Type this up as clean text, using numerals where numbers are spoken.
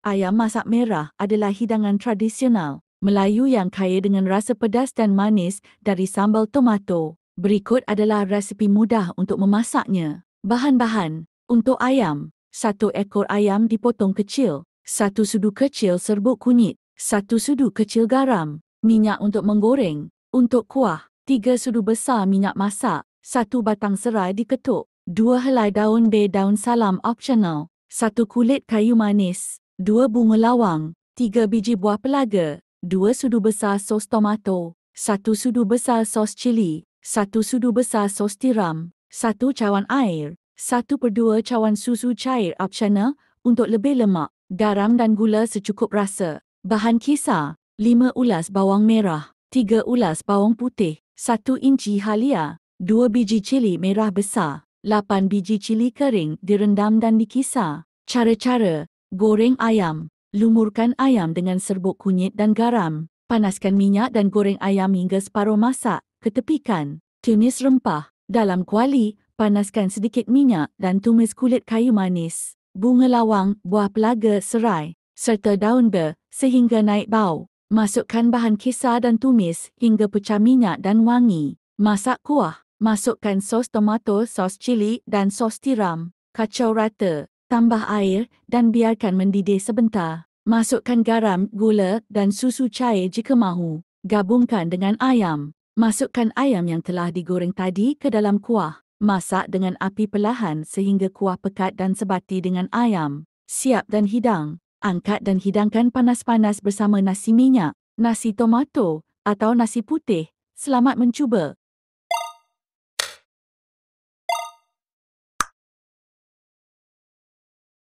Ayam masak merah adalah hidangan tradisional Melayu yang kaya dengan rasa pedas dan manis dari sambal tomato. Berikut adalah resepi mudah untuk memasaknya. Bahan-bahan. Untuk ayam, 1 ekor ayam dipotong kecil, 1 sudu kecil serbuk kunyit, 1 sudu kecil garam, minyak untuk menggoreng. Untuk kuah, 3 sudu besar minyak masak, 1 batang serai diketuk, 2 helai daun bay daun salam optional, 1 kulit kayu manis, 2 bunga lawang, 3 biji buah pelaga, 2 sudu besar sos tomato, 1 sudu besar sos cili, 1 sudu besar sos tiram, 1 cawan air, 1/2 cawan susu cair optional untuk lebih lemak, garam dan gula secukup rasa. Bahan kisar, 5 ulas bawang merah, 3 ulas bawang putih, 1 inci halia, 2 biji cili merah besar, 8 biji cili kering direndam dan dikisar. Cara-cara, goreng ayam. Lumurkan ayam dengan serbuk kunyit dan garam. Panaskan minyak dan goreng ayam hingga separuh masak, ketepikan. Tumis rempah. Dalam kuali, panaskan sedikit minyak dan tumis kulit kayu manis, bunga lawang, buah pelaga serai, serta daun bay sehingga naik bau. Masukkan bahan kisar dan tumis hingga pecah minyak dan wangi. Masak kuah. Masukkan sos tomato, sos cili dan sos tiram. Kacau rata. Tambah air dan biarkan mendidih sebentar. Masukkan garam, gula dan susu cair jika mahu. Gabungkan dengan ayam. Masukkan ayam yang telah digoreng tadi ke dalam kuah. Masak dengan api perlahan sehingga kuah pekat dan sebati dengan ayam. Siap dan hidang. Angkat dan hidangkan panas-panas bersama nasi minyak, nasi tomato atau nasi putih. Selamat mencuba.